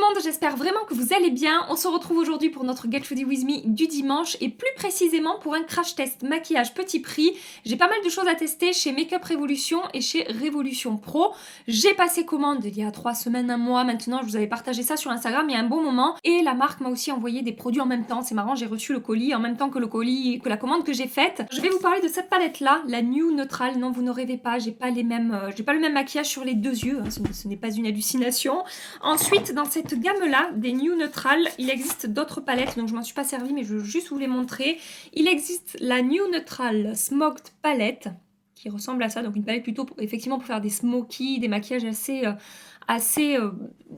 monde, j'espère vraiment que vous allez bien. On se retrouve aujourd'hui pour notre Get Ready With Me du dimanche et plus précisément pour un crash test maquillage petit prix. J'ai pas mal de choses à tester chez Makeup Revolution et chez Révolution Pro. J'ai passé commande il y a 3 semaines, un mois maintenant, je vous avais partagé ça sur Instagram il y a un bon moment et la marque m'a aussi envoyé des produits en même temps. C'est marrant, j'ai reçu le colis en même temps que la commande que j'ai faite. Je vais vous parler de cette palette là, la New Neutral. Non, vous ne rêvez pas, j'ai pas le même maquillage sur les deux yeux, hein. Ce n'est pas une hallucination. Ensuite, dans cette gamme-là, des New Neutral, il existe d'autres palettes, donc je m'en suis pas servie, mais je veux juste vous les montrer. Il existe la New Neutral Smoked Palette, qui ressemble à ça, donc une palette plutôt effectivement pour faire des smokies, des maquillages assez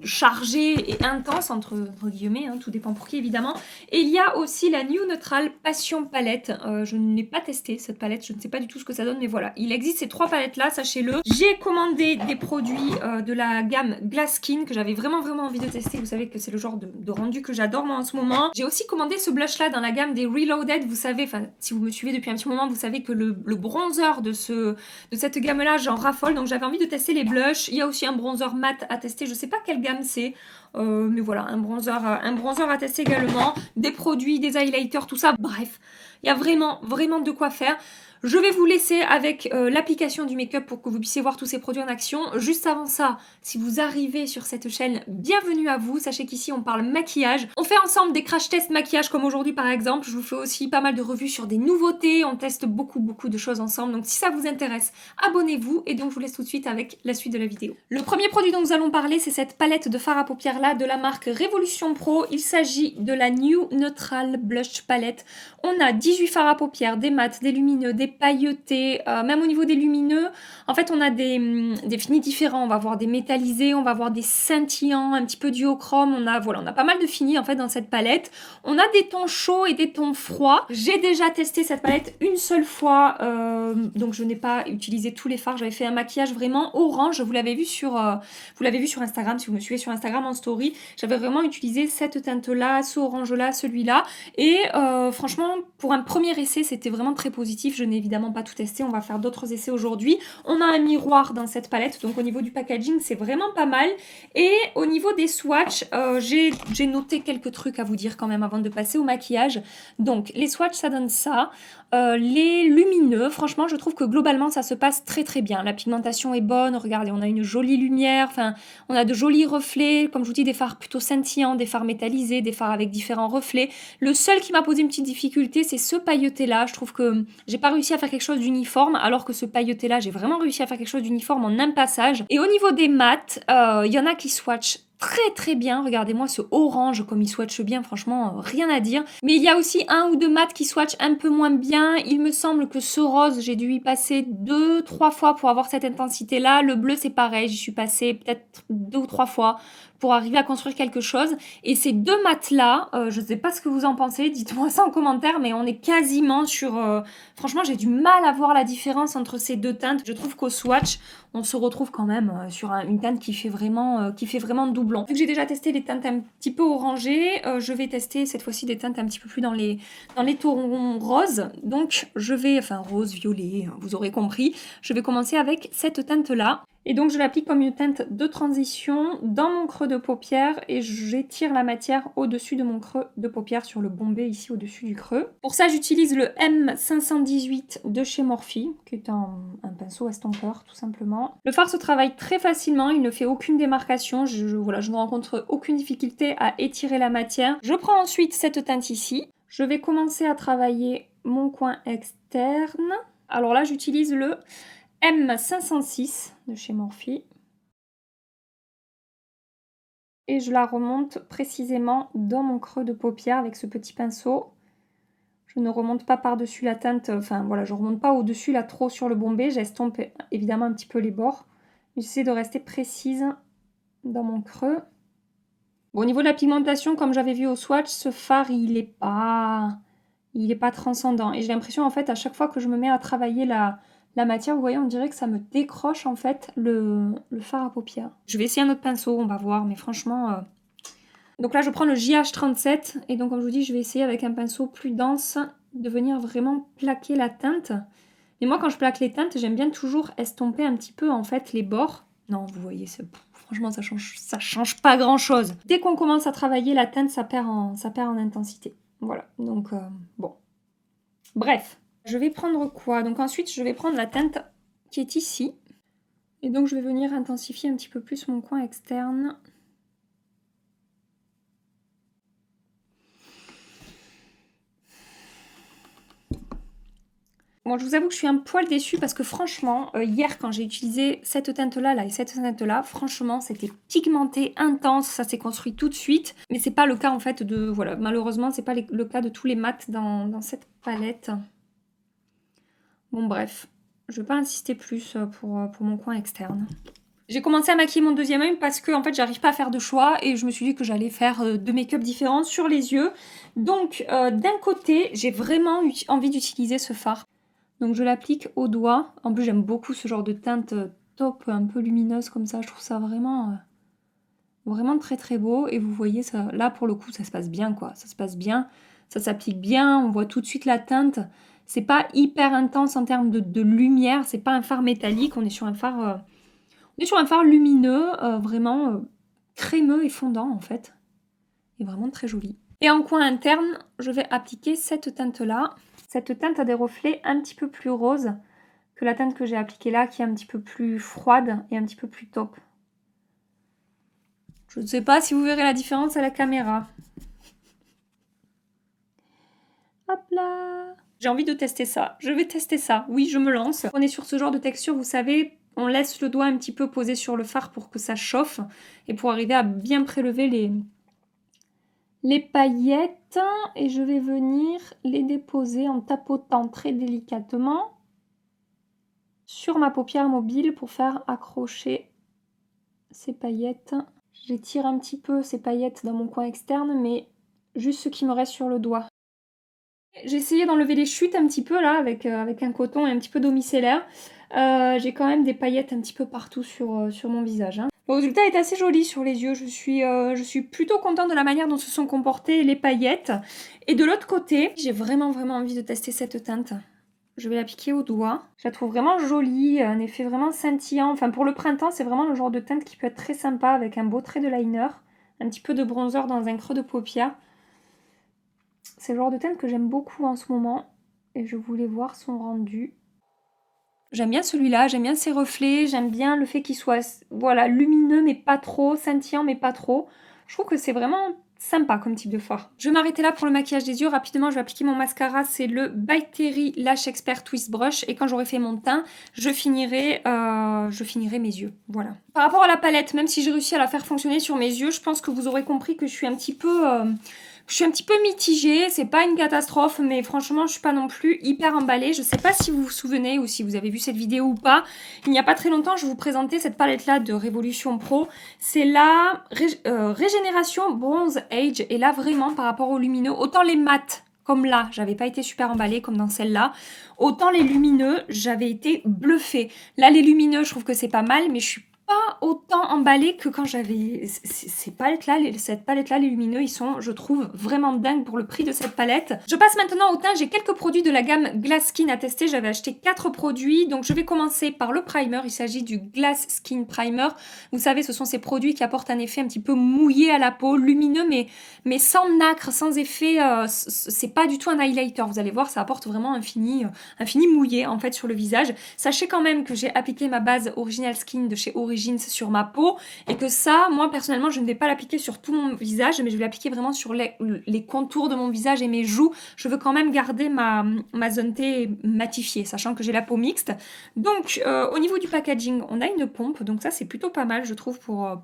chargés et intenses, entre guillemets, hein, tout dépend pour qui évidemment. Et il y a aussi la New Neutral Passion Palette. Je ne l'ai pas testée cette palette, je ne sais pas du tout ce que ça donne, mais voilà. Il existe ces trois palettes là, sachez-le. J'ai commandé des produits de la gamme Glass Skin que j'avais vraiment envie de tester. Vous savez que c'est le genre de rendu que j'adore moi en ce moment. J'ai aussi commandé ce blush là dans la gamme des Reloaded. Vous savez, enfin si vous me suivez depuis un petit moment, vous savez que le bronzer de cette gamme là, j'en raffole. Donc j'avais envie de tester les blushs. Il y a aussi un bronzer mat à tester, je sais pas quelle gamme c'est, mais voilà, un bronzer à tester également, des produits, des highlighters, tout ça, bref, il y a vraiment de quoi faire. Je vais vous laisser avec l'application du make-up pour que vous puissiez voir tous ces produits en action. Juste avant ça, si vous arrivez sur cette chaîne, bienvenue à vous. Sachez qu'ici, on parle maquillage. On fait ensemble des crash tests maquillage comme aujourd'hui par exemple. Je vous fais aussi pas mal de revues sur des nouveautés. On teste beaucoup de choses ensemble. Donc si ça vous intéresse, abonnez-vous. Et donc je vous laisse tout de suite avec la suite de la vidéo. Le premier produit dont nous allons parler, c'est cette palette de fard à paupières là de la marque Révolution Pro. Il s'agit de la New Neutral Blush Palette. On a 18 fards à paupières, des mats, des lumineux, des pailletés, même au niveau des lumineux. En fait, on a des finis différents. On va avoir des métallisés, on va avoir des scintillants, un petit peu duochrome. On a pas mal de finis en fait dans cette palette. On a des tons chauds et des tons froids. J'ai déjà testé cette palette une seule fois, donc je n'ai pas utilisé tous les fards. J'avais fait un maquillage vraiment orange. Vous l'avez vu sur Instagram, si vous me suivez sur Instagram en story. J'avais vraiment utilisé cette teinte-là, ce orange-là, celui-là. Et franchement, pour un premier essai, c'était vraiment très positif. Je n'ai évidemment pas tout testé. On va faire d'autres essais aujourd'hui. On a un miroir dans cette palette. Donc au niveau du packaging, c'est vraiment pas mal. Et au niveau des swatchs, j'ai noté quelques trucs à vous dire quand même avant de passer au maquillage. Donc les swatchs, ça donne ça. Les lumineux, franchement, je trouve que globalement, ça se passe très bien. La pigmentation est bonne. Regardez, on a une jolie lumière. Enfin, on a de jolis reflets. Comme je vous dis, des fards plutôt scintillants, des fards métallisés, des fards avec différents reflets. Le seul qui m'a posé une petite difficulté, c'est ce pailleté-là. Je trouve que j'ai pas réussi à faire quelque chose d'uniforme, alors que ce pailleté-là, j'ai vraiment réussi à faire quelque chose d'uniforme en un passage. Et au niveau des mats, il y en a qui swatchent très bien, regardez-moi ce orange comme il swatche bien, franchement rien à dire. Mais il y a aussi un ou deux mats qui swatchent un peu moins bien. Il me semble que ce rose, j'ai dû y passer 2-3 fois pour avoir cette intensité là. Le bleu c'est pareil, j'y suis passée peut-être 2 ou 3 fois pour arriver à construire quelque chose. Et ces deux mats là, je ne sais pas ce que vous en pensez, dites-moi ça en commentaire, mais on est quasiment sur... Franchement, j'ai du mal à voir la différence entre ces deux teintes. Je trouve qu'au swatch, on se retrouve quand même sur une teinte qui fait vraiment doublon. Vu que j'ai déjà testé les teintes un petit peu orangées, je vais tester cette fois-ci des teintes un petit peu plus dans les tons roses. Donc je vais, enfin rose, violet, vous aurez compris. Je vais commencer avec cette teinte-là. Et donc je l'applique comme une teinte de transition dans mon creux de paupière et j'étire la matière au-dessus de mon creux de paupière sur le bombé ici au-dessus du creux. Pour ça j'utilise le M518 de chez Morphe, qui est un pinceau estompeur tout simplement. Le fard se travaille très facilement, il ne fait aucune démarcation, je ne rencontre aucune difficulté à étirer la matière. Je prends ensuite cette teinte ici. Je vais commencer à travailler mon coin externe. Alors là j'utilise le M506 de chez Morphe et je la remonte précisément dans mon creux de paupière avec ce petit pinceau. Je ne remonte pas par-dessus la teinte, enfin voilà, je ne remonte pas au-dessus là trop sur le bombé, j'estompe évidemment un petit peu les bords. J'essaie de rester précise dans mon creux. Bon, au niveau de la pigmentation, comme j'avais vu au swatch, ce fard il est pas transcendant et j'ai l'impression en fait à chaque fois que je me mets à travailler la matière, vous voyez, on dirait que ça me décroche en fait le fard à paupières. Je vais essayer un autre pinceau, on va voir, mais franchement... Donc là, je prends le JH37 et donc comme je vous dis, je vais essayer avec un pinceau plus dense de venir vraiment plaquer la teinte. Et moi, quand je plaque les teintes, j'aime bien toujours estomper un petit peu en fait les bords. Non, vous voyez, franchement, ça change pas grand-chose. Dès qu'on commence à travailler, la teinte, ça perd en intensité. Voilà, donc bon. Bref, je vais prendre quoi? Donc ensuite, je vais prendre la teinte qui est ici. Et donc, je vais venir intensifier un petit peu plus mon coin externe. Bon, je vous avoue que je suis un poil déçue parce que franchement, hier, quand j'ai utilisé cette teinte-là et cette teinte-là, franchement, c'était pigmenté, intense, ça s'est construit tout de suite. Mais c'est pas le cas, en fait, de... Voilà, malheureusement, c'est pas le cas de tous les mats dans cette palette. Bon, bref, je vais pas insister plus pour mon coin externe. J'ai commencé à maquiller mon deuxième œil parce que en fait j'arrive pas à faire de choix et je me suis dit que j'allais faire deux make-up différents sur les yeux. Donc d'un côté j'ai vraiment envie d'utiliser ce fard. Donc je l'applique au doigt. En plus j'aime beaucoup ce genre de teinte taupe un peu lumineuse comme ça. Je trouve ça vraiment, vraiment très très beau. Et vous voyez ça, là pour le coup ça se passe bien quoi. Ça se passe bien, ça s'applique bien. On voit tout de suite la teinte. C'est pas hyper intense en termes de lumière. C'est pas un fard métallique. On est sur un fard... On est sur un fard lumineux, vraiment crémeux et fondant en fait. Et vraiment très joli. Et en coin interne, je vais appliquer cette teinte-là. Cette teinte a des reflets un petit peu plus roses que la teinte que j'ai appliquée là, qui est un petit peu plus froide et un petit peu plus taupe. Je ne sais pas si vous verrez la différence à la caméra. Hop là! J'ai envie de tester ça. Je vais tester ça. Oui, je me lance. On est sur ce genre de texture, vous savez... On laisse le doigt un petit peu posé sur le fard pour que ça chauffe et pour arriver à bien prélever les paillettes. Et je vais venir les déposer en tapotant très délicatement sur ma paupière mobile pour faire accrocher ces paillettes. J'étire un petit peu ces paillettes dans mon coin externe, mais juste ce qui me reste sur le doigt. J'ai essayé d'enlever les chutes un petit peu là avec un coton et un petit peu d'eau micellaire. J'ai quand même des paillettes un petit peu partout sur mon visage. Hein. Le résultat est assez joli sur les yeux. Je suis plutôt contente de la manière dont se sont comportées les paillettes. Et de l'autre côté, j'ai vraiment envie de tester cette teinte. Je vais l'appliquer au doigt. Je la trouve vraiment jolie, un effet vraiment scintillant. Enfin pour le printemps, c'est vraiment le genre de teinte qui peut être très sympa avec un beau trait de liner, un petit peu de bronzer dans un creux de paupière. C'est le genre de teinte que j'aime beaucoup en ce moment et je voulais voir son rendu. J'aime bien celui-là, j'aime bien ses reflets, j'aime bien le fait qu'il soit voilà, lumineux mais pas trop, scintillant mais pas trop. Je trouve que c'est vraiment sympa comme type de fard. Je vais m'arrêter là pour le maquillage des yeux. Rapidement, je vais appliquer mon mascara, c'est le By Terry Lash Expert Twist Brush. Et quand j'aurai fait mon teint, je finirai mes yeux. Voilà. Par rapport à la palette, même si j'ai réussi à la faire fonctionner sur mes yeux, je pense que vous aurez compris que je suis un petit peu... mitigée, c'est pas une catastrophe, mais franchement, je suis pas non plus hyper emballée. Je sais pas si vous vous souvenez ou si vous avez vu cette vidéo ou pas. Il n'y a pas très longtemps, je vous présentais cette palette-là de Révolution Pro. C'est la Régénération Bronze Age. Et là, vraiment, par rapport aux lumineux, autant les mats, comme là, j'avais pas été super emballée comme dans celle-là. Autant les lumineux, j'avais été bluffée. Là, les lumineux, je trouve que c'est pas mal, mais je suis pas autant emballée que quand j'avais cette palette-là, les lumineux, ils sont, je trouve, vraiment dingues pour le prix de cette palette. Je passe maintenant au teint, j'ai quelques produits de la gamme Glass Skin à tester, j'avais acheté 4 produits, donc je vais commencer par le primer, il s'agit du Glass Skin Primer. Vous savez, ce sont ces produits qui apportent un effet un petit peu mouillé à la peau, lumineux, mais sans nacre, sans effet, c'est pas du tout un highlighter, vous allez voir, ça apporte vraiment un fini mouillé, en fait, sur le visage. Sachez quand même que j'ai appliqué ma base Original Skin de chez Origins sur ma peau et que ça, moi personnellement, je ne vais pas l'appliquer sur tout mon visage, mais je vais l'appliquer vraiment sur les contours de mon visage et mes joues. Je veux quand même garder ma zone T matifiée, sachant que j'ai la peau mixte. Donc, au niveau du packaging, on a une pompe, donc ça c'est plutôt pas mal, je trouve, pour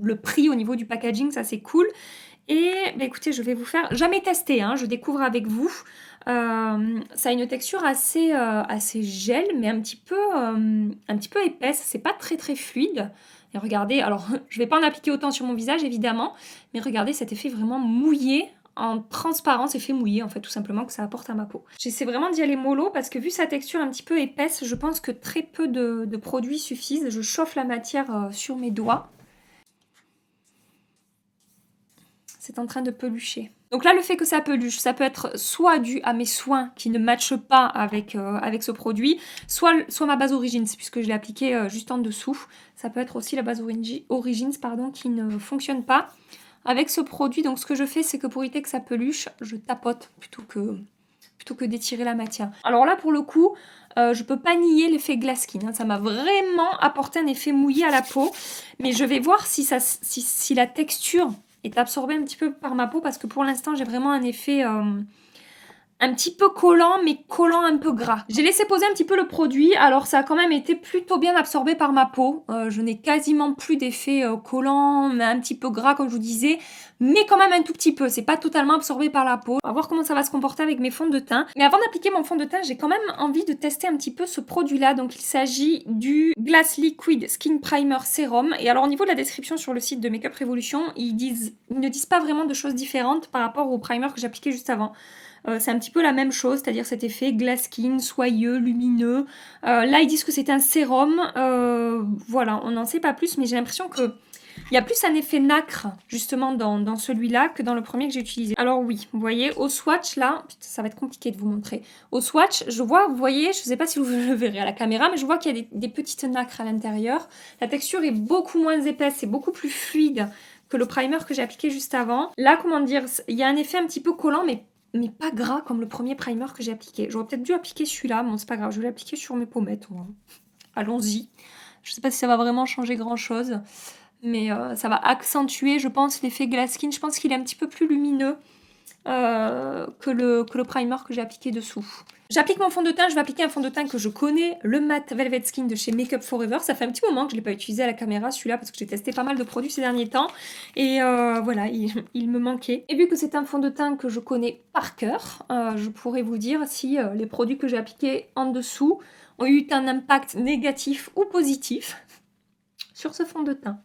le prix au niveau du packaging, ça c'est cool. Et bah, écoutez, je vais vous faire, jamais testé, hein, je découvre avec vous. Ça a une texture assez gel, mais un petit peu épaisse. C'est pas très fluide. Et regardez, alors je vais pas en appliquer autant sur mon visage évidemment, mais regardez cet effet vraiment mouillé, en transparence, effet mouillé en fait, tout simplement, que ça apporte à ma peau. J'essaie vraiment d'y aller mollo parce que vu sa texture un petit peu épaisse, je pense que très peu de produits suffisent. Je chauffe la matière sur mes doigts. c'est en train de pelucher. Donc là, le fait que ça peluche, ça peut être soit dû à mes soins qui ne matchent pas avec ce produit, soit ma base Origins, puisque je l'ai appliqué juste en dessous. Ça peut être aussi la base Origins qui ne fonctionne pas avec ce produit. Donc ce que je fais, c'est que pour éviter que ça peluche, je tapote plutôt que d'étirer la matière. Alors là, pour le coup, je peux pas nier l'effet glass skin. Hein. Ça m'a vraiment apporté un effet mouillé à la peau. Mais je vais voir si la texture est absorbée un petit peu par ma peau, parce que pour l'instant, j'ai vraiment un effet un petit peu collant, mais collant un peu gras. J'ai laissé poser un petit peu le produit, alors ça a quand même été plutôt bien absorbé par ma peau. Je n'ai quasiment plus d'effet collant, mais un petit peu gras comme je vous disais, mais quand même un tout petit peu. C'est pas totalement absorbé par la peau. On va voir comment ça va se comporter avec mes fonds de teint. Mais avant d'appliquer mon fond de teint, j'ai quand même envie de tester un petit peu ce produit-là. Donc il s'agit du Glass Liquid Skin Primer Serum. Et alors au niveau de la description sur le site de Makeup Revolution, ils ne disent pas vraiment de choses différentes par rapport au primer que j'appliquais juste avant. C'est un petit peu la même chose, c'est-à-dire cet effet glass skin, soyeux, lumineux. Là, ils disent que c'est un sérum. Voilà, on n'en sait pas plus, mais j'ai l'impression que il y a plus un effet nacre, justement, dans celui-là que dans le premier que j'ai utilisé. Alors oui, vous voyez, au swatch, là, ça va être compliqué de vous montrer. Au swatch, je vois, vous voyez, je ne sais pas si vous le verrez à la caméra, mais je vois qu'il y a des petites nacres à l'intérieur. La texture est beaucoup moins épaisse, c'est beaucoup plus fluide que le primer que j'ai appliqué juste avant. Là, comment dire, il y a un effet un petit peu collant, mais pas gras comme le premier primer que j'ai appliqué. J'aurais peut-être dû appliquer celui-là, bon c'est pas grave, je vais l'appliquer sur mes pommettes. Moi. Allons-y. Je sais pas si ça va vraiment changer grand-chose, mais ça va accentuer, je pense, l'effet glass skin. Je pense qu'il est un petit peu plus lumineux que le primer que j'ai appliqué dessous. J'applique mon fond de teint, je vais appliquer un fond de teint que je connais, le Matte Velvet Skin de chez Makeup Forever. Ça fait un petit moment que je ne l'ai pas utilisé à la caméra, celui-là, parce que j'ai testé pas mal de produits ces derniers temps. Et voilà, il me manquait. Et vu que c'est un fond de teint que je connais par cœur, je pourrais vous dire si les produits que j'ai appliqués en dessous ont eu un impact négatif ou positif sur ce fond de teint.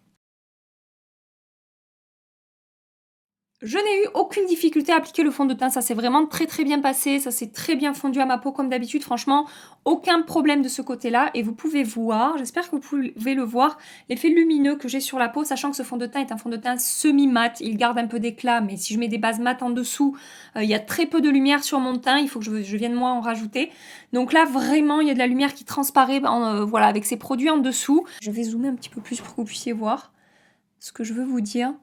Je n'ai eu aucune difficulté à appliquer le fond de teint, ça s'est vraiment très très bien passé, ça s'est très bien fondu à ma peau comme d'habitude, franchement, aucun problème de ce côté-là. Et vous pouvez voir, j'espère que vous pouvez le voir, l'effet lumineux que j'ai sur la peau, sachant que ce fond de teint est un fond de teint semi-mat, il garde un peu d'éclat, mais si je mets des bases mat en dessous, il y a très peu de lumière sur mon teint, il faut que je vienne moi en rajouter. Donc là, vraiment, il y a de la lumière qui transparaît voilà, avec ces produits en dessous. Je vais zoomer un petit peu plus pour que vous puissiez voir ce que je veux vous dire.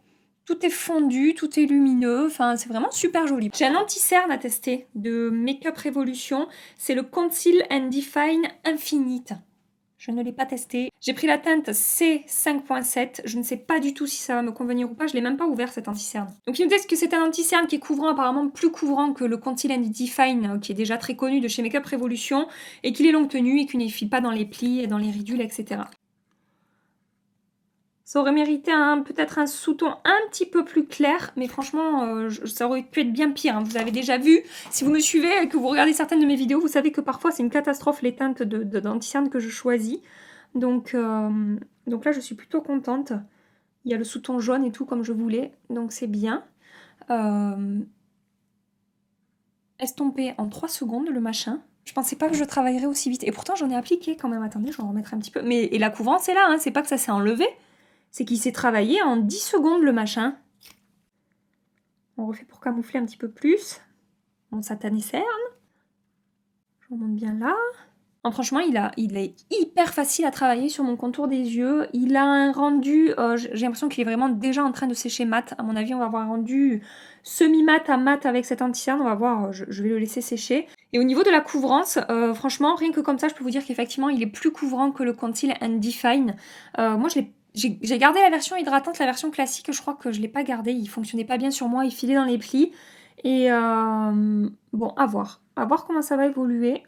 Tout est fondu, tout est lumineux, enfin c'est vraiment super joli. J'ai un anti-cerne à tester de Makeup Revolution, c'est le Conceal and Define Infinite. Je ne l'ai pas testé. J'ai pris la teinte C5.7, je ne sais pas du tout si ça va me convenir ou pas, je l'ai même pas ouvert cet anti-cerne. Donc ils me disent que c'est un anti-cerne qui est couvrant, apparemment plus couvrant que le Conceal and Define, qui est déjà très connu de chez Makeup Revolution, et qu'il est longue tenue et qu'il ne file pas dans les plis et dans les ridules, etc. Ça aurait mérité peut-être un sous-ton un petit peu plus clair, mais franchement, ça aurait pu être bien pire. Hein. Vous avez déjà vu, si vous me suivez et que vous regardez certaines de mes vidéos, vous savez que parfois c'est une catastrophe les teintes d'anti-cerne que je choisis. Donc là, je suis plutôt contente. Il y a le sous-ton jaune et tout comme je voulais, donc c'est bien. Estompé en 3 secondes le machin. Je pensais pas que je travaillerais aussi vite. Et pourtant, j'en ai appliqué quand même. Attendez, je vais en remettre un petit peu. Et la couvrance est là, hein. C'est pas que ça s'est enlevé. C'est qu'il s'est travaillé en 10 secondes le machin. On refait pour camoufler un petit peu plus. Mon satané cerne. Je remonte bien là. Non, franchement, il est hyper facile à travailler sur mon contour des yeux. Il a un rendu, j'ai l'impression qu'il est vraiment déjà en train de sécher mat. À mon avis, on va avoir un rendu semi-mat à mat avec cet anti-cerne. On va voir, je vais le laisser sécher. Et au niveau de la couvrance, franchement, rien que comme ça, je peux vous dire qu'effectivement, il est plus couvrant que le Conceal and Define. Moi, j'ai gardé la version hydratante, la version classique, je crois que je ne l'ai pas gardée, il fonctionnait pas bien sur moi, il filait dans les plis. Et bon, à voir. À voir comment ça va évoluer.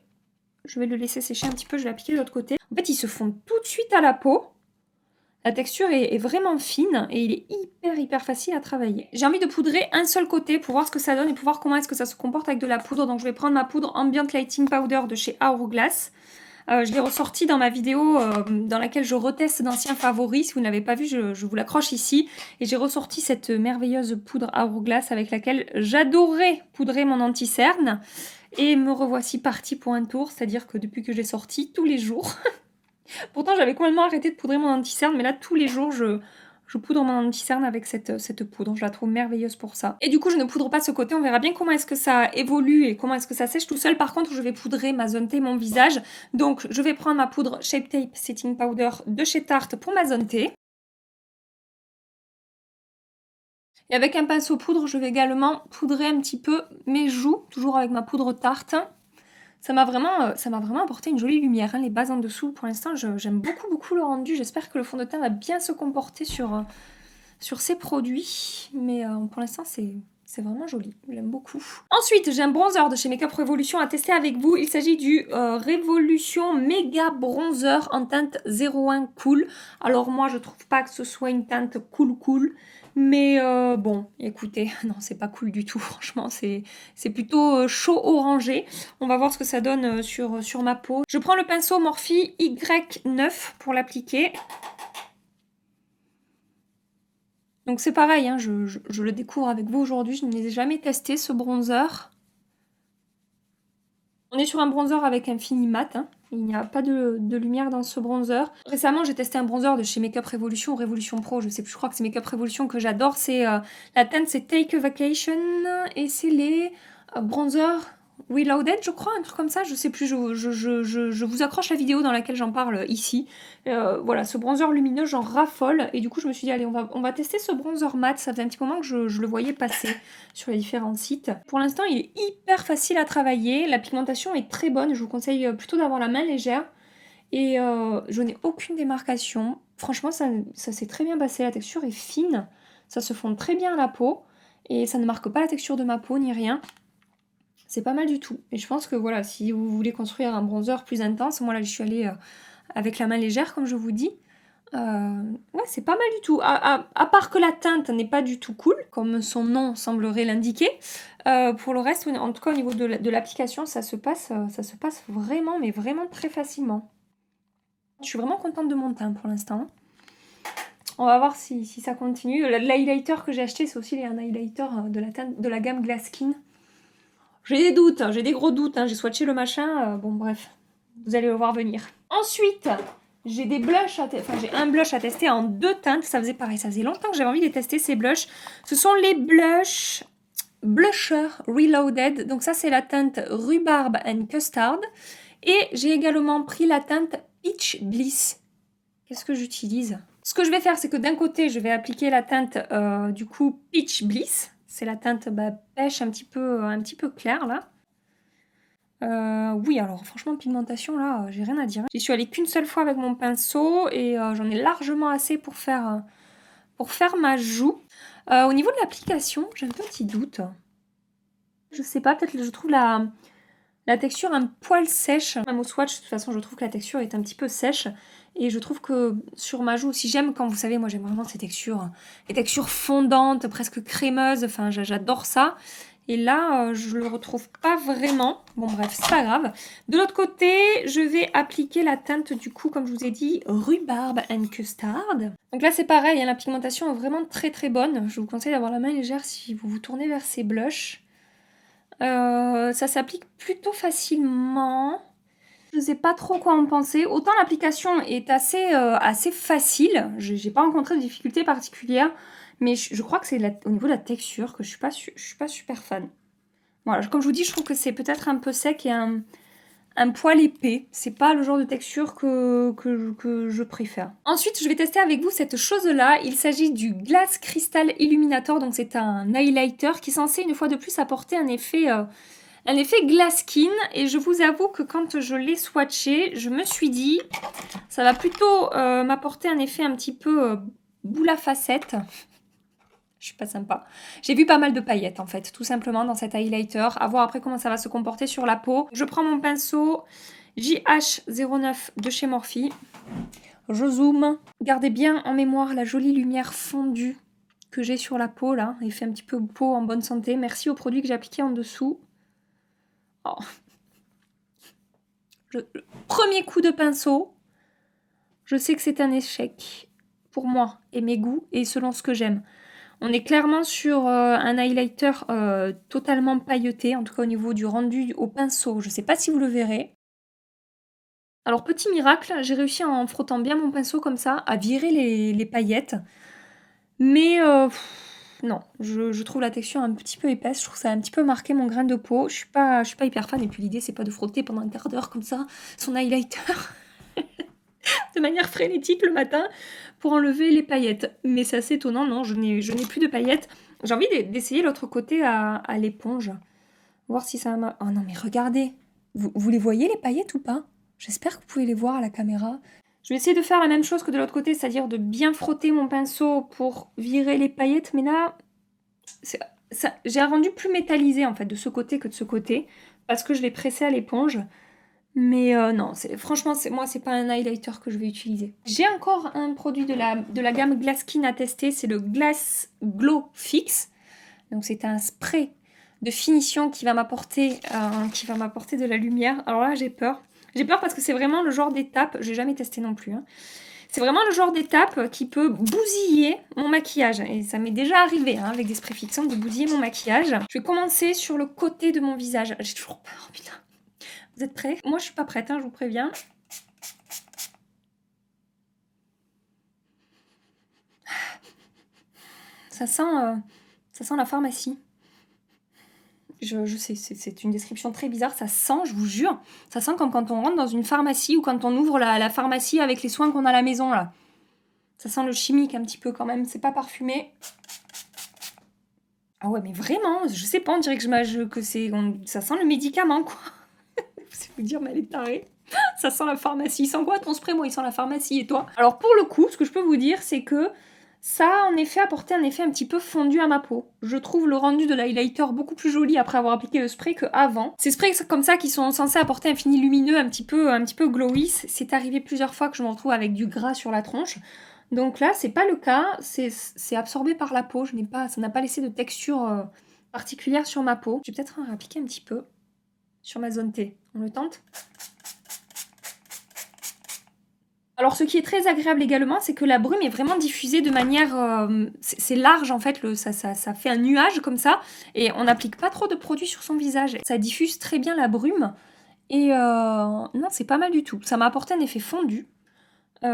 Je vais le laisser sécher un petit peu, je vais l'appliquer de l'autre côté. En fait, il se fond tout de suite à la peau. La texture est vraiment fine et il est hyper facile à travailler. J'ai envie de poudrer un seul côté pour voir ce que ça donne et pour voir comment est-ce que ça se comporte avec de la poudre. Donc je vais prendre ma poudre Ambient Lighting Powder de chez Hourglass. Je l'ai ressorti dans ma vidéo dans laquelle je reteste d'anciens favoris. Si vous ne l'avez pas vu, je vous l'accroche ici. Et j'ai ressorti cette merveilleuse poudre Hourglass avec laquelle j'adorais poudrer mon anti-cerne. Et me revoici partie pour un tour, c'est-à-dire que depuis que j'ai sorti, tous les jours... Pourtant, j'avais complètement arrêté de poudrer mon anti-cerne, mais là, tous les jours, je Je poudre mon anti-cerne avec cette poudre, je la trouve merveilleuse pour ça. Et du coup, je ne poudre pas ce côté, on verra bien comment est-ce que ça évolue et comment est-ce que ça sèche tout seul. Par contre, je vais poudrer ma zone T, mon visage. Donc, je vais prendre ma poudre Shape Tape Setting Powder de chez Tarte pour ma zone T. Et avec un pinceau poudre, je vais également poudrer un petit peu mes joues, toujours avec ma poudre Tarte. Ça m'a vraiment apporté une jolie lumière, hein, les bases en dessous. Pour l'instant, j'aime beaucoup le rendu. J'espère que le fond de teint va bien se comporter sur ces produits. Mais pour l'instant, c'est vraiment joli. J'aime beaucoup. Ensuite, j'ai un bronzer de chez Makeup Revolution à tester avec vous. Il s'agit du Revolution Mega Bronzer en teinte 01 Cool. Alors moi, je trouve pas que ce soit une teinte cool. Mais bon, écoutez, non, c'est pas cool du tout, franchement, c'est plutôt chaud orangé. On va voir ce que ça donne sur ma peau. Je prends le pinceau Morphe Y9 pour l'appliquer. Donc c'est pareil, hein, je le découvre avec vous aujourd'hui, je ne l'ai jamais testé ce bronzer. On est sur un bronzer avec un fini mat, hein. Il n'y a pas de lumière dans ce bronzer. Récemment, j'ai testé un bronzer de chez Makeup Revolution ou Revolution Pro, je sais plus, je crois que c'est Makeup Revolution que j'adore. C'est la teinte, c'est Take a Vacation et c'est les bronzers Reloaded, je crois, un truc comme ça, je sais plus, je vous accroche la vidéo dans laquelle j'en parle ici. Voilà, ce bronzer lumineux, j'en raffole, et du coup je me suis dit, allez, on va tester ce bronzer mat, ça faisait un petit moment que je le voyais passer sur les différents sites. Pour l'instant, il est hyper facile à travailler, la pigmentation est très bonne, je vous conseille plutôt d'avoir la main légère, et je n'ai aucune démarcation. Franchement, ça s'est très bien passé, la texture est fine, ça se fond très bien à la peau, et ça ne marque pas la texture de ma peau ni rien. C'est pas mal du tout. Et je pense que voilà, si vous voulez construire un bronzer plus intense, moi là je suis allée avec la main légère comme je vous dis. Ouais, c'est pas mal du tout. À part que la teinte n'est pas du tout cool, comme son nom semblerait l'indiquer. Pour le reste, en tout cas au niveau de l'application, ça se passe vraiment, mais vraiment très facilement. Je suis vraiment contente de mon teint pour l'instant. On va voir si ça continue. L'highlighter que j'ai acheté, c'est aussi un highlighter de la gamme Glass Skin. J'ai des doutes, j'ai des gros doutes, hein. J'ai swatché le machin, bon bref, vous allez le voir venir. Ensuite, j'ai des blushs, j'ai un blush à tester en 2 teintes, ça faisait longtemps que j'avais envie de les tester ces blushs. Ce sont les Blusher Reloaded, donc ça c'est la teinte Rhubarb and Custard. Et j'ai également pris la teinte Peach Bliss. Qu'est-ce que j'utilise? Ce que je vais faire, c'est que d'un côté, je vais appliquer la teinte du coup Peach Bliss. C'est la teinte pêche un petit peu claire là. Oui, alors franchement, pigmentation là, j'ai rien à dire. J'y suis allée qu'une seule fois avec mon pinceau et j'en ai largement assez pour faire ma joue. Au niveau de l'application, j'ai un petit doute. Je sais pas, peut-être je trouve la texture un poil sèche. Même au swatch, de toute façon, je trouve que la texture est un petit peu sèche. Et je trouve que sur ma joue, si j'aime, quand vous savez, moi j'aime vraiment ces textures, les textures fondantes, presque crémeuses, enfin j'adore ça. Et là, je le retrouve pas vraiment. Bon bref, c'est pas grave. De l'autre côté, je vais appliquer la teinte du coup, comme je vous ai dit, Rhubarb and Custard. Donc là c'est pareil, hein, la pigmentation est vraiment très bonne. Je vous conseille d'avoir la main légère si vous vous tournez vers ces blushs. Ça s'applique plutôt facilement. Je ne sais pas trop quoi en penser. Autant l'application est assez facile. Je n'ai pas rencontré de difficultés particulières. Mais je crois que c'est au niveau de la texture que je suis pas super fan. Voilà, comme je vous dis, je trouve que c'est peut-être un peu sec et un poil épais. C'est pas le genre de texture que je préfère. Ensuite, je vais tester avec vous cette chose-là. Il s'agit du Glass Crystal Illuminator. Donc c'est un highlighter qui est censé une fois de plus apporter un effet glass skin. Et je vous avoue que quand je l'ai swatché, je me suis dit ça va plutôt m'apporter un effet un petit peu boule à facettes. Je suis pas sympa. J'ai vu pas mal de paillettes en fait, tout simplement dans cet highlighter. À voir après comment ça va se comporter sur la peau. Je prends mon pinceau JH09 de chez Morphe. Je zoome. Gardez bien en mémoire la jolie lumière fondue que j'ai sur la peau là. Effet un petit peu peau en bonne santé. Merci aux produits que j'ai appliqués en dessous. Oh. Premier coup de pinceau. Je sais que c'est un échec pour moi et mes goûts et selon ce que j'aime. On est clairement sur un highlighter totalement pailleté, en tout cas au niveau du rendu au pinceau. Je ne sais pas si vous le verrez. Alors petit miracle, j'ai réussi en frottant bien mon pinceau comme ça à virer les paillettes. Mais non, je trouve la texture un petit peu épaisse. Je trouve ça a un petit peu marqué mon grain de peau. Je suis pas hyper fan. Et puis l'idée, c'est pas de frotter pendant un quart d'heure comme ça son highlighter de manière frénétique le matin pour enlever les paillettes. Mais c'est assez étonnant, non, je n'ai plus de paillettes. J'ai envie d'essayer l'autre côté à l'éponge. Voir si ça m'a... Oh non, mais regardez. Vous les voyez, les paillettes, ou pas? J'espère que vous pouvez les voir à la caméra. Je vais essayer de faire la même chose que de l'autre côté, c'est-à-dire de bien frotter mon pinceau pour virer les paillettes. Mais là, j'ai un rendu plus métallisé, en fait, de ce côté que de ce côté, parce que je l'ai pressé à l'éponge. Mais non, franchement, moi, c'est pas un highlighter que je vais utiliser. J'ai encore un produit de la gamme Glasskin à tester, c'est le Glass Glow Fix. Donc c'est un spray de finition qui va m'apporter de la lumière. Alors là, j'ai peur. J'ai peur parce que c'est vraiment le genre d'étape, j'ai jamais testé non plus, hein. C'est vraiment le genre d'étape qui peut bousiller mon maquillage. Et ça m'est déjà arrivé, hein, avec des sprays fixants, de bousiller mon maquillage. Je vais commencer sur le côté de mon visage. J'ai toujours peur, putain. Vous êtes prêts? Moi, je suis pas prête, hein, je vous préviens. Ça sent la pharmacie. Je sais, c'est une description très bizarre. Ça sent, je vous jure, ça sent comme quand on rentre dans une pharmacie ou quand on ouvre la pharmacie avec les soins qu'on a à la maison, là. Ça sent le chimique un petit peu quand même. C'est pas parfumé. Ah ouais, mais vraiment, je sais pas, on dirait que ça sent le médicament, quoi. C'est vous dire, mais elle est tarée. Ça sent la pharmacie. Il sent quoi ton spray? Moi, il sent la pharmacie. Et toi? Alors, pour le coup, ce que je peux vous dire, c'est que ça a en effet apporté un effet un petit peu fondu à ma peau. Je trouve le rendu de l'highlighter beaucoup plus joli après avoir appliqué le spray qu'avant. Ces sprays comme ça qui sont censés apporter un fini lumineux un petit peu glowy, c'est arrivé plusieurs fois que je me retrouve avec du gras sur la tronche. Donc là, c'est pas le cas. C'est absorbé par la peau. Ça n'a pas laissé de texture particulière sur ma peau. Je vais peut-être en appliquer un petit peu sur ma zone T. On le tente? Alors ce qui est très agréable également, c'est que la brume est vraiment diffusée de manière... c'est large en fait, ça fait un nuage comme ça, et on n'applique pas trop de produits sur son visage. Ça diffuse très bien la brume, et non, c'est pas mal du tout. Ça m'a apporté un effet fondu. Ça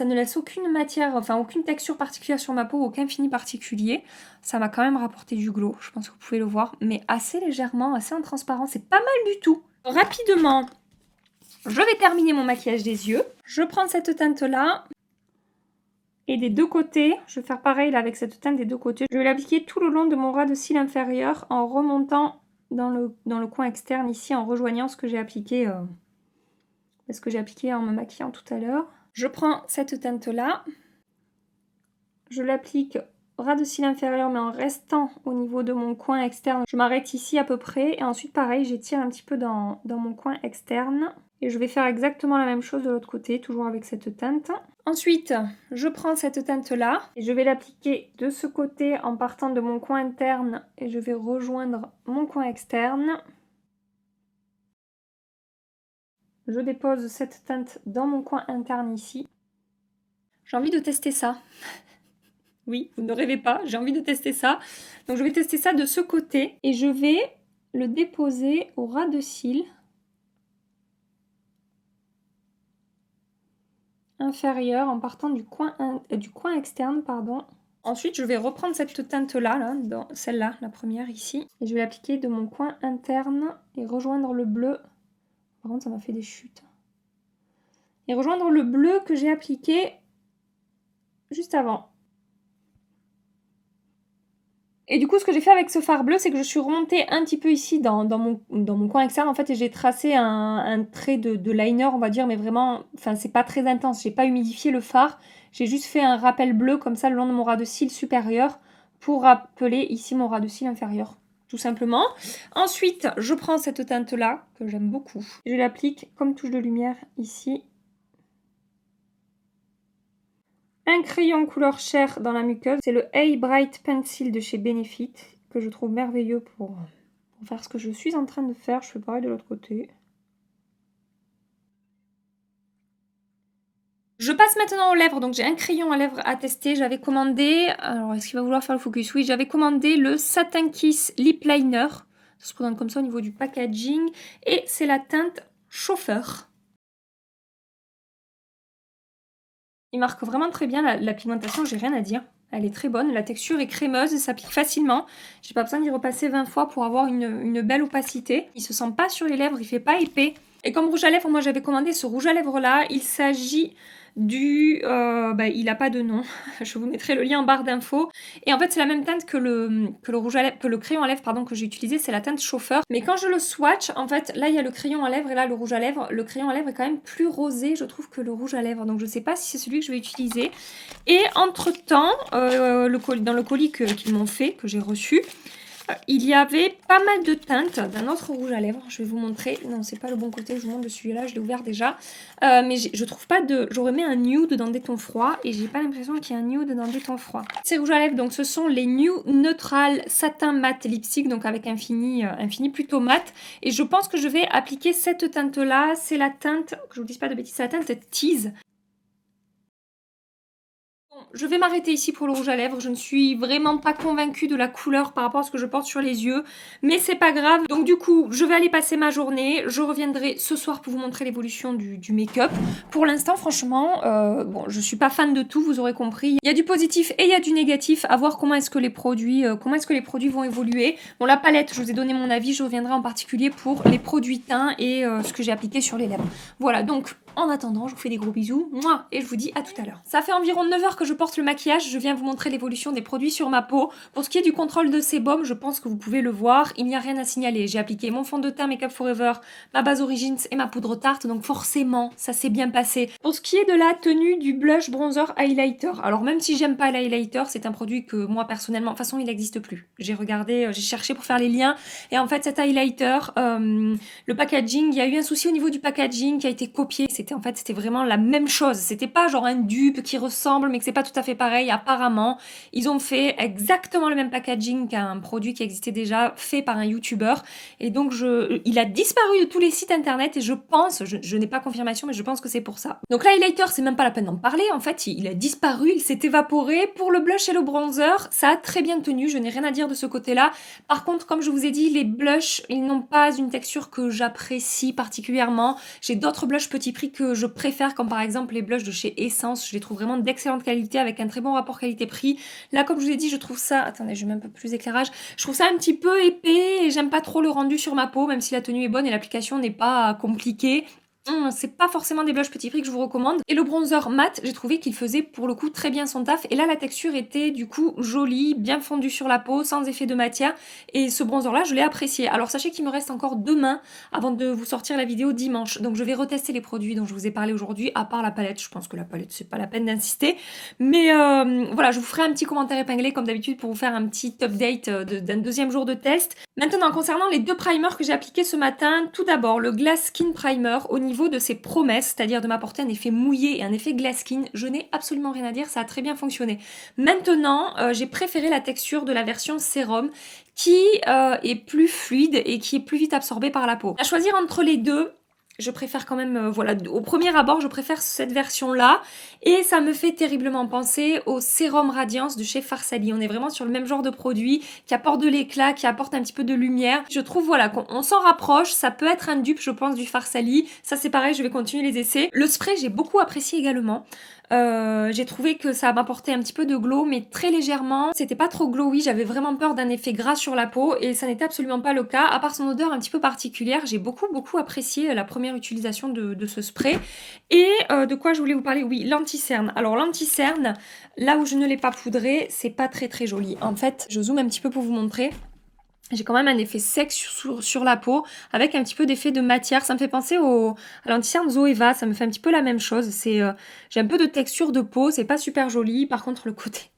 ne laisse aucune matière, enfin aucune texture particulière sur ma peau, aucun fini particulier. Ça m'a quand même rapporté du glow, je pense que vous pouvez le voir, mais assez légèrement, assez en transparent, c'est pas mal du tout. Rapidement, je vais terminer mon maquillage des yeux. Je prends cette teinte-là. Et des deux côtés, je vais faire pareil là avec cette teinte des deux côtés. Je vais l'appliquer tout le long de mon ras de cils inférieur en remontant dans le coin externe ici, en rejoignant ce que j'ai appliqué, en me maquillant tout à l'heure. Je prends cette teinte-là. Je l'applique au ras de cils inférieur mais en restant au niveau de mon coin externe. Je m'arrête ici à peu près et ensuite pareil, j'étire un petit peu dans mon coin externe. Et je vais faire exactement la même chose de l'autre côté, toujours avec cette teinte. Ensuite, je prends cette teinte-là et je vais l'appliquer de ce côté en partant de mon coin interne et je vais rejoindre mon coin externe. Je dépose cette teinte dans mon coin interne ici. J'ai envie de tester ça. Oui, vous ne rêvez pas, j'ai envie de tester ça. Donc je vais tester ça de ce côté et je vais le déposer au ras de cils inférieur en partant du coin externe, pardon. Ensuite, je vais reprendre cette teinte-là, celle-là, la première ici, et je vais l'appliquer de mon coin interne et rejoindre le bleu. Par contre, ça m'a fait des chutes. Et rejoindre le bleu que j'ai appliqué juste avant. Et du coup, ce que j'ai fait avec ce fard bleu, c'est que je suis remontée un petit peu ici dans mon coin externe, en fait, et j'ai tracé un trait de liner, on va dire, mais vraiment, enfin, c'est pas très intense. J'ai pas humidifié le fard, j'ai juste fait un rappel bleu comme ça le long de mon ras de cils supérieur pour rappeler ici mon ras de cils inférieur, tout simplement. Ensuite, je prends cette teinte-là, que j'aime beaucoup. Je l'applique comme touche de lumière ici. Un crayon couleur chair dans la muqueuse, c'est le Hey Bright Pencil de chez Benefit, que je trouve merveilleux pour faire ce que je suis en train de faire. Je fais pareil de l'autre côté. Je passe maintenant aux lèvres, donc j'ai un crayon à lèvres à tester. J'avais commandé, alors est-ce qu'il va vouloir faire le focus? Oui, j'avais commandé le Satin Kiss Lip Liner. Ça se présente comme ça au niveau du packaging. Et c'est la teinte Chauffeur. Il marque vraiment très bien la pigmentation, j'ai rien à dire. Elle est très bonne, la texture est crémeuse, elle s'applique facilement. J'ai pas besoin d'y repasser 20 fois pour avoir une belle opacité. Il se sent pas sur les lèvres, il fait pas épais. Et comme rouge à lèvres, moi j'avais commandé ce rouge à lèvres là, il s'agit du... il a pas de nom, je vous mettrai le lien en barre d'infos. Et en fait c'est la même teinte que le crayon à lèvres pardon, que j'ai utilisé, c'est la teinte chauffeur. Mais quand je le swatch, en fait là il y a le crayon à lèvres et là le rouge à lèvres. Le crayon à lèvres est quand même plus rosé je trouve que le rouge à lèvres, donc je sais pas si c'est celui que je vais utiliser. Et entre temps, dans le colis qu'ils m'ont fait, que j'ai reçu, il y avait pas mal de teintes d'un autre rouge à lèvres. Je vais vous montrer. Non, c'est pas le bon côté. Je vous montre de celui-là. Je l'ai ouvert déjà. Mais je trouve pas de... J'aurais mis un nude dans des tons froids. Et j'ai pas l'impression qu'il y a un nude dans des tons froids. Ces rouges à lèvres, donc ce sont les New Neutral Satin Matte Lipstick. Donc avec un fini plutôt mat. Et je pense que je vais appliquer cette teinte-là. C'est la teinte... Que je vous dise pas de bêtises. C'est la teinte Tease. Je vais m'arrêter ici pour le rouge à lèvres. Je ne suis vraiment pas convaincue de la couleur par rapport à ce que je porte sur les yeux. Mais c'est pas grave. Donc du coup, je vais aller passer ma journée. Je reviendrai ce soir pour vous montrer l'évolution du make-up. Pour l'instant, franchement, je suis pas fan de tout, vous aurez compris. Il y a du positif et il y a du négatif. À voir comment est-ce que les produits vont évoluer. Bon, la palette, je vous ai donné mon avis. Je reviendrai en particulier pour les produits teints et ce que j'ai appliqué sur les lèvres. Voilà, donc... En attendant, je vous fais des gros bisous, moi, et je vous dis à tout à l'heure. Ça fait environ 9 heures que je porte le maquillage, je viens vous montrer l'évolution des produits sur ma peau. Pour ce qui est du contrôle de sébum, je pense que vous pouvez le voir, il n'y a rien à signaler. J'ai appliqué mon fond de teint Make Up Forever, ma base Origins et ma poudre tarte, donc forcément, ça s'est bien passé. Pour ce qui est de la tenue du blush, bronzer, highlighter, alors même si j'aime pas l'highlighter, c'est un produit que moi personnellement, de toute façon il n'existe plus. J'ai regardé, j'ai cherché pour faire les liens, et en fait cet highlighter, le packaging, il y a eu un souci au niveau du packaging qui a été copié. C'était vraiment la même chose. C'était pas genre un dupe qui ressemble mais que c'est pas tout à fait pareil. Apparemment, ils ont fait exactement le même packaging qu'un produit qui existait déjà fait par un YouTuber. Et donc, il a disparu de tous les sites internet et je pense, je n'ai pas confirmation, mais je pense que c'est pour ça. Donc l'highlighter, c'est même pas la peine d'en parler. En fait, il a disparu, il s'est évaporé. Pour le blush et le bronzer, ça a très bien tenu. Je n'ai rien à dire de ce côté-là. Par contre, comme je vous ai dit, les blushs, ils n'ont pas une texture que j'apprécie particulièrement. J'ai d'autres blushs petit prix que je préfère, comme par exemple les blushs de chez Essence. Je les trouve vraiment d'excellente qualité avec un très bon rapport qualité-prix. Là, comme je vous ai dit, je trouve ça... Attendez, je mets un peu plus d'éclairage. Je trouve ça un petit peu épais et j'aime pas trop le rendu sur ma peau, même si la tenue est bonne et l'application n'est pas compliquée. C'est pas forcément des blushs petit prix que je vous recommande. Et le bronzer mat, j'ai trouvé qu'il faisait pour le coup très bien son taf. Et là, la texture était du coup jolie, bien fondue sur la peau, sans effet de matière. Et ce bronzer là, je l'ai apprécié. Alors sachez qu'il me reste encore 2 mains avant de vous sortir la vidéo dimanche. Donc je vais retester les produits dont je vous ai parlé aujourd'hui, à part la palette. Je pense que la palette, c'est pas la peine d'insister. Mais voilà, je vous ferai un petit commentaire épinglé comme d'habitude pour vous faire un petit update d'un deuxième jour de test. Maintenant, concernant les 2 primers que j'ai appliqués ce matin, tout d'abord le Glass Skin Primer au niveau de ses promesses, c'est-à-dire de m'apporter un effet mouillé et un effet glass skin, je n'ai absolument rien à dire, ça a très bien fonctionné. Maintenant, j'ai préféré la texture de la version sérum qui est plus fluide et qui est plus vite absorbée par la peau. À choisir entre les deux, je préfère quand même, voilà, au premier abord, je préfère cette version-là. Et ça me fait terriblement penser au Sérum Radiance de chez Farsali. On est vraiment sur le même genre de produit qui apporte de l'éclat, qui apporte un petit peu de lumière. Je trouve, voilà, qu'on s'en rapproche. Ça peut être un dupe, je pense, du Farsali. Ça, c'est pareil, je vais continuer les essais. Le spray, j'ai beaucoup apprécié également. J'ai trouvé que ça m'apportait un petit peu de glow, mais très légèrement. C'était pas trop glowy, j'avais vraiment peur d'un effet gras sur la peau et ça n'était absolument pas le cas. À part son odeur un petit peu particulière, j'ai beaucoup apprécié la première utilisation de ce spray. Et de quoi je voulais vous parler? Oui, l'anti-cerne. Alors l'anti-cerne, là où je ne l'ai pas poudré, c'est pas très joli. En fait, je zoome un petit peu pour vous montrer. J'ai quand même un effet sec sur la peau, avec un petit peu d'effet de matière. Ça me fait penser à l'anti-cerne Zoeva, ça me fait un petit peu la même chose. J'ai un peu de texture de peau, c'est pas super joli. Par contre, le côté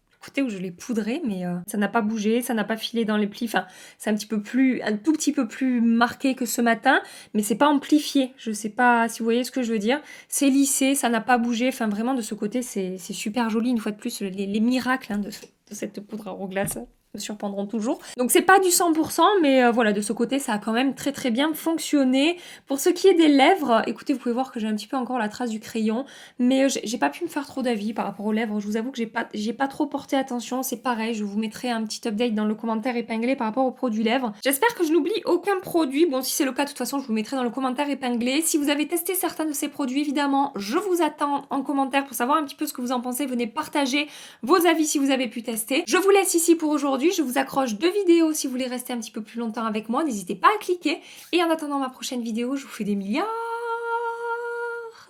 où je l'ai poudré, mais ça n'a pas bougé, ça n'a pas filé dans les plis. Enfin, c'est un tout petit peu plus marqué que ce matin, mais c'est pas amplifié. Je sais pas si vous voyez ce que je veux dire. C'est lissé, ça n'a pas bougé. Enfin, vraiment, de ce côté, c'est super joli. Une fois de plus, les miracles de cette poudre à Hourglass. me surprendront toujours. Donc c'est pas du 100%, mais voilà, de ce côté, ça a quand même très très bien fonctionné. Pour ce qui est des lèvres, écoutez, vous pouvez voir que j'ai un petit peu encore la trace du crayon, mais j'ai pas pu me faire trop d'avis par rapport aux lèvres. Je vous avoue que j'ai pas trop porté attention. C'est pareil, je vous mettrai un petit update dans le commentaire épinglé par rapport aux produits lèvres. J'espère que je n'oublie aucun produit. Bon, si c'est le cas, de toute façon, je vous mettrai dans le commentaire épinglé. Si vous avez testé certains de ces produits, évidemment, je vous attends en commentaire pour savoir un petit peu ce que vous en pensez. Venez partager vos avis si vous avez pu tester. Je vous laisse ici pour aujourd'hui. Je vous accroche 2 vidéos si vous voulez rester un petit peu plus longtemps avec moi. N'hésitez pas à cliquer. Et en attendant ma prochaine vidéo, je vous fais des milliards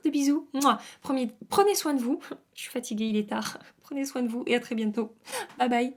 de bisous. Mouah. Prenez soin de vous. Je suis fatiguée, il est tard. Prenez soin de vous et à très bientôt. Bye bye.